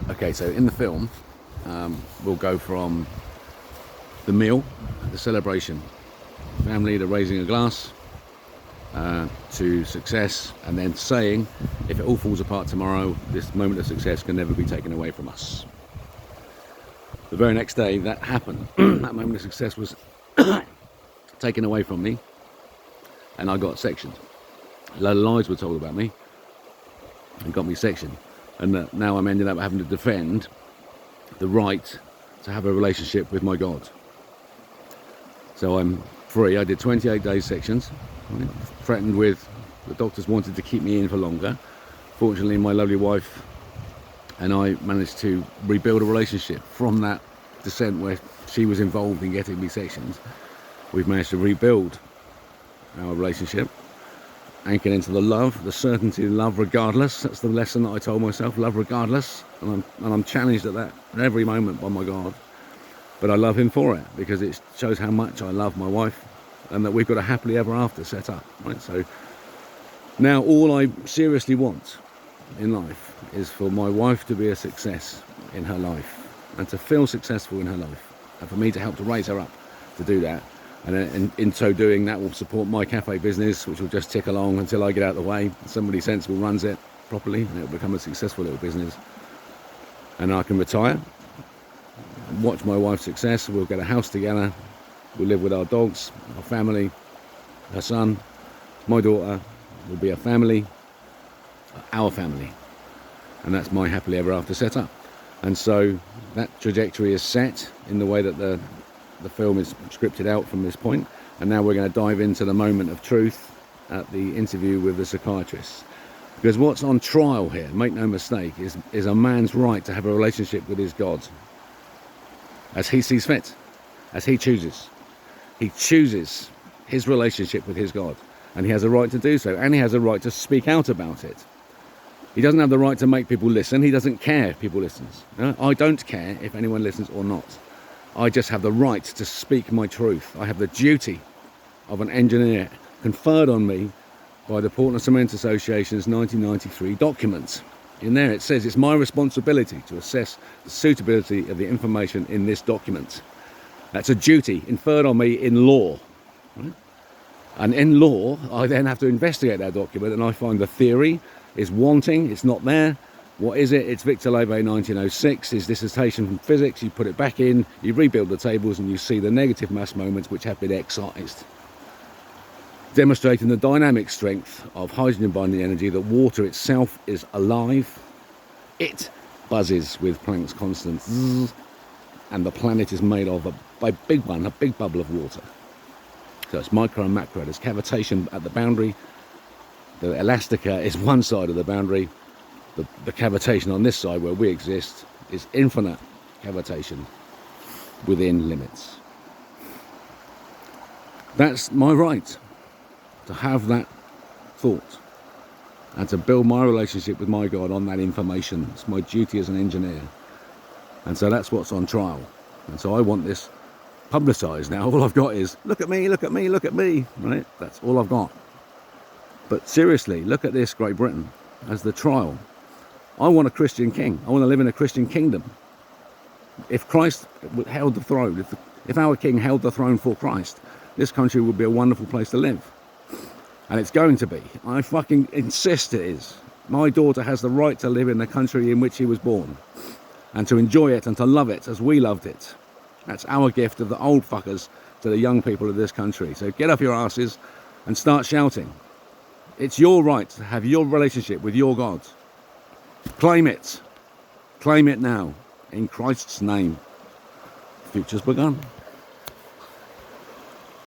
Okay, so in the film, we'll go from the meal, the celebration, family to raising a glass, to success, and then saying, if it all falls apart tomorrow, this moment of success can never be taken away from us. The very next day that happened. That moment of success was taken away from me, and I got sectioned. A lot of lies were told about me and got me sectioned, and now I'm ending up having to defend the right to have a relationship with my God. So I'm free. I did 28 days sections, right? Threatened with, the doctors wanted to keep me in for longer. Fortunately, my lovely wife and I managed to rebuild a relationship from that descent where she was involved in getting me sections. We've managed to rebuild our relationship, anchored into the love, the certainty of love regardless. That's the lesson that I told myself, love regardless. And I'm challenged at that at every moment by my God. But I love him for it, because it shows how much I love my wife, and that we've got a happily ever after set up, right? So now all I seriously want in life is for my wife to be a success in her life, and to feel successful in her life, and for me to help to raise her up to do that. And in so doing, that will support my cafe business, which will just tick along until I get out of the way. Somebody sensible runs it properly, and it will become a successful little business. And I can retire, watch my wife's success. We'll get a house together. We'll live with our dogs, our family, her son, my daughter. Will be a family, our family. And that's my happily ever after setup. And so that trajectory is set in the way that the film is scripted out from this point. And now we're going to dive into the moment of truth at the interview with the psychiatrist. Because what's on trial here, make no mistake, is a man's right to have a relationship with his God as he sees fit, as he chooses. He chooses his relationship with his God, and he has a right to do so, and he has a right to speak out about it. He doesn't have the right to make people listen. He doesn't care if people listen. I don't care if anyone listens or not. I just have the right to speak my truth. I have the duty of an engineer conferred on me by the Portland Cement Association's 1993 document. In there it says it's my responsibility to assess the suitability of the information in this document. That's a duty inferred on me in law. Right? And in law, I then have to investigate that document, and I find the theory is wanting, it's not there. What is it? It's Victor Levy 1906, his dissertation from physics. You put it back in, you rebuild the tables, and you see the negative mass moments which have been excised, demonstrating the dynamic strength of hydrogen binding energy, that water itself is alive. It buzzes with Planck's constant, and the planet is made of a big bubble of water. So it's micro and macro. There's cavitation at the boundary. The elastica is one side of the boundary. The cavitation on this side where we exist is infinite cavitation within limits. That's my right to have that thought and to build my relationship with my God on that information. It's my duty as an engineer. And so that's what's on trial. And so I want this publicised now. All I've got is, look at me, look at me, look at me, right? That's all I've got. But seriously, look at this, Great Britain, as the trial. I want a Christian king. I want to live in a Christian kingdom. If Christ held the throne, if our king held the throne for Christ, this country would be a wonderful place to live. And it's going to be. I fucking insist it is. My daughter has the right to live in the country in which she was born, and to enjoy it and to love it as we loved it. That's our gift of the old fuckers to the young people of this country. So get off your asses and start shouting. It's your right to have your relationship with your God. Claim it. Claim it now. In Christ's name. The future's begun.